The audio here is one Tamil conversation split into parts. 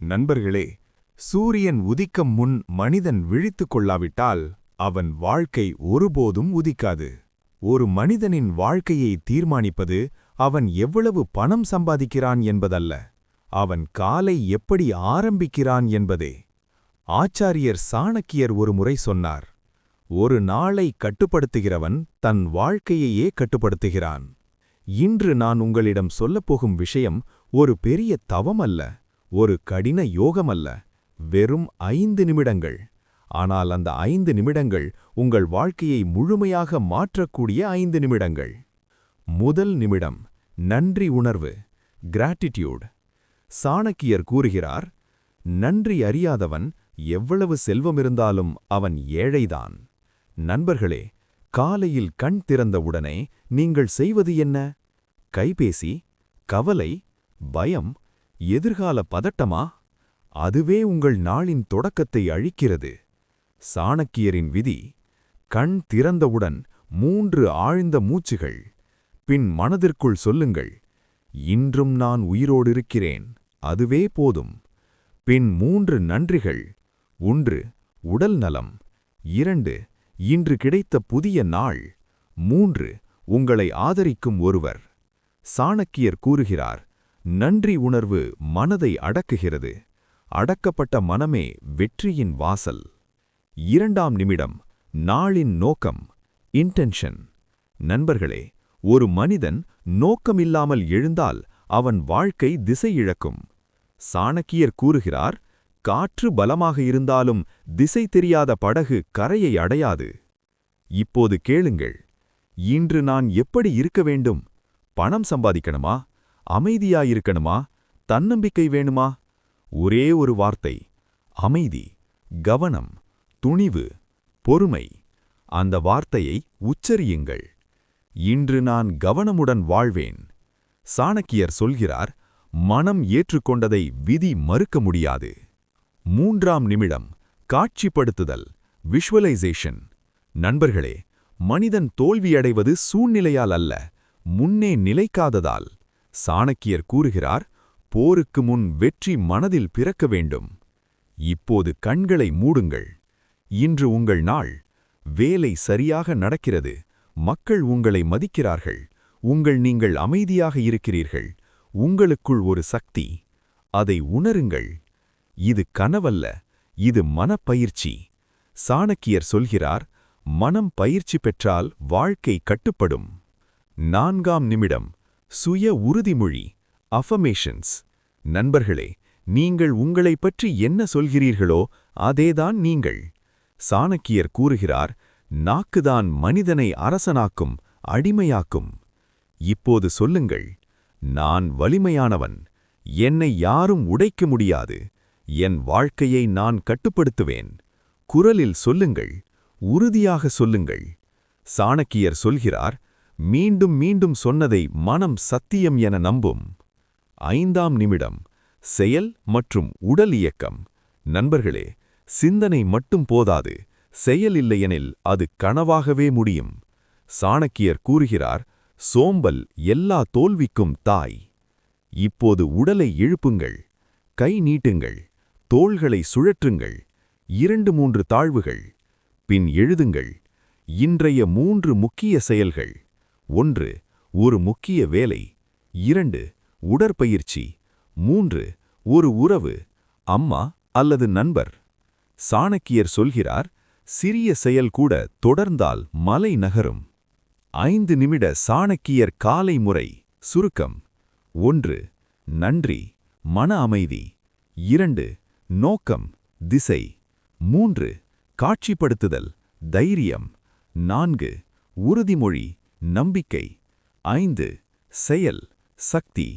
நண்பர்களே, சூரியன் உதிக்கும் முன் மனிதன் விழித்துக் கொள்ளாவிட்டால் அவன் வாழ்க்கை ஒருபோதும் உதிக்காது. ஒரு மனிதனின் வாழ்க்கையை தீர்மானிப்பது அவன் எவ்வளவு பணம் சம்பாதிக்கிறான் என்பதல்ல, அவன் காலை எப்படி ஆரம்பிக்கிறான் என்பதே. ஆச்சாரியர் சாணக்கியர் ஒருமுறை சொன்னார், ஒரு நாளை கட்டுப்படுத்துகிறவன் தன் வாழ்க்கையையே கட்டுப்படுத்துகிறான். இன்று நான் உங்களிடம் சொல்லப்போகும் விஷயம் ஒரு பெரிய தவம் அல்ல, ஒரு கடின யோகமல்ல, வெறும் 5 நிமிடங்கள். ஆனால் அந்த 5 நிமிடங்கள் உங்கள் வாழ்க்கையை முழுமையாக மாற்றக்கூடிய 5 நிமிடங்கள். முதல் நிமிடம், நன்றி உணர்வு, கிராட்டிட்யூட். சாணக்கியர் கூறுகிறார், நன்றி அறியாதவன் எவ்வளவு செல்வமிருந்தாலும் அவன் ஏழைதான். நண்பர்களே, காலையில் கண் திறந்தவுடனே நீங்கள் செய்வது என்ன? கைபேசி, கவலை, பயம், எதிர்கால பதட்டமா? அதுவே உங்கள் நாளின் தொடக்கத்தை அழிக்கிறது. சாணக்கியரின் விதி, கண் திறந்தவுடன் 3 ஆழ்ந்த மூச்சுகள். பின் மனதிற்குள் சொல்லுங்கள், இன்றும் நான் உயிரோடு இருக்கிறேன், அதுவே போதும். பின் 3 நன்றிகள். 1 உடல் நலம், 2 இன்று கிடைத்த புதிய நாள், 3 உங்களை ஆதரிக்கும் ஒருவர். சாணக்கியர் கூறுகிறார், நன்றி உணர்வு மனதை அடக்குகிறது. அடக்கப்பட்ட மனமே வெற்றியின் வாசல். 2ஆம் நிமிடம், நாளின் நோக்கம், இன்டென்ஷன். நண்பர்களே, ஒரு மனிதன் நோக்கமில்லாமல் எழுந்தால் அவன் வாழ்க்கை திசை இழக்கும். சாணக்கியர் கூறுகிறார், காற்று பலமாக இருந்தாலும் திசை தெரியாத படகு கரையை அடையாது. இப்போது கேளுங்கள், இன்று நான் எப்படி இருக்க வேண்டும்? பணம் சம்பாதிக்கணுமா? அமைதியாயிருக்கணுமா? தன்னம்பிக்கை வேணுமா? ஒரே ஒரு வார்த்தை, அமைதி, கவனம், துணிவு, பொறுமை. அந்த வார்த்தையை உச்சரியுங்கள். இன்று நான் கவனமுடன் வாழ்வேன். சாணக்கியர் சொல்கிறார், மனம் ஏற்றுக்கொண்டதை விதி மறுக்க முடியாது. 3ஆம் நிமிடம், காட்சிப்படுத்துதல், விஷுவலைசேஷன். நண்பர்களே, மனிதன் தோல்வியடைவது சூழ்நிலையால் அல்ல, முன்னே நிலைக்காததால். சாணக்கியர் கூறுகிறார், போருக்கு முன் வெற்றி மனதில் பிறக்க வேண்டும். இப்போது கண்களை மூடுங்கள். இன்று உங்கள் நாள். வேலை சரியாக நடக்கிறது, மக்கள் உங்களை மதிக்கிறார்கள், நீங்கள் அமைதியாக இருக்கிறீர்கள். உங்களுக்குள் ஒரு சக்தி, அதை உணருங்கள். இது கனவல்ல, இது மனப்பயிற்சி. சாணக்கியர் சொல்கிறார், மனம் பயிற்சி பெற்றால் வாழ்க்கை கட்டுப்படும். 4ஆம் நிமிடம், சுய உறுதிமொழி, அஃபர்மேஷன்ஸ். நண்பர்களே, நீங்கள் உங்களைப் பற்றி என்ன சொல்கிறீர்களோ அதேதான் நீங்கள். சாணக்கியர் கூறுகிறார், நாக்குதான் மனிதனை அரசனாக்கும், அடிமையாக்கும். இப்போது சொல்லுங்கள், நான் வலிமையானவன், என்னை யாரும் உடைக்க முடியாது, என் வாழ்க்கையை நான் கட்டுப்படுத்துவேன். குரலில் சொல்லுங்கள், உறுதியாக சொல்லுங்கள். சாணக்கியர் சொல்கிறார், மீண்டும் மீண்டும் சொன்னதை மனம் சத்தியம் என நம்பும். 5ஆம் நிமிடம், செயல் மற்றும் உடல் இயக்கம். நண்பர்களே, சிந்தனை மட்டும் போதாது, செயல் இல்லையெனில் அது கனவாகவே முடியும். சாணக்கியர் கூறுகிறார், சோம்பல் எல்லா தோல்விக்கும் தாய். இப்போது உடலை எழுப்புங்கள், கை நீட்டுங்கள், தோள்களை சுழற்றுங்கள், 2-3 தாழ்வுகள். பின் எழுதுங்கள், இன்றைய 3 முக்கிய செயல்கள். 1 ஒரு முக்கிய வேலை, 2 உடற்பயிற்சி, 3 ஒரு உறவு, அம்மா அல்லது நண்பர். சாணக்கியர் சொல்கிறார், சிறிய செயல் கூட தொடர்ந்தால் மலை நகரும். 5 நிமிட சாணக்கியர் காலை முறை சுருக்கம். 1 நன்றி, மன அமைதி. 2 நோக்கம், திசை. 3 காட்சிப்படுத்துதல், தைரியம். 4 உறுதிமொழி, நம்பிக்கை. 5 செயல், சக்தி.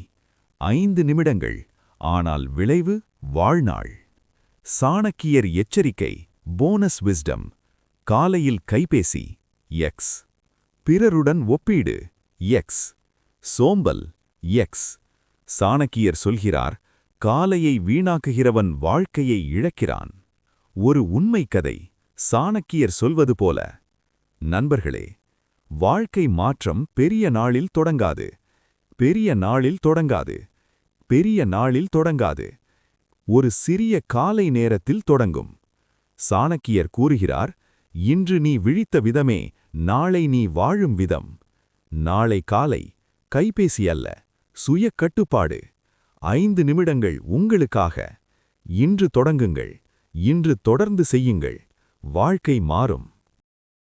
5 நிமிடங்கள், ஆனால் விளைவு வாழ்நாள். சாணக்கியர் எச்சரிக்கை, போனஸ் விஸ்டம். காலையில் கைபேசி, எக்ஸ். பிறருடன் ஒப்பீடு, எக்ஸ். சோம்பல், எக்ஸ். சாணக்கியர் சொல்கிறார், காலையை வீணாக்குகிறவன் வாழ்க்கையை இழக்கிறான். ஒரு உண்மை கதை, சாணக்கியர் சொல்வது போல. நண்பர்களே, வாழ்க்கை மாற்றம் பெரிய நாளில் தொடங்காது, பெரிய நாளில் தொடங்காது, பெரிய நாளில் தொடங்காது. ஒரு சிறிய காலை நேரத்தில் தொடங்கும். சாணக்கியர் கூறுகிறார், இன்று நீ விழித்த விதமே நாளை நீ வாழும் விதம். நாளை காலை கைபேசி அல்ல, சுய கட்டுப்பாடு. 5 நிமிடங்கள் உங்களுக்காக. இன்று தொடங்குங்கள், இன்று தொடர்ந்து செய்யுங்கள். வாழ்க்கை மாறும்.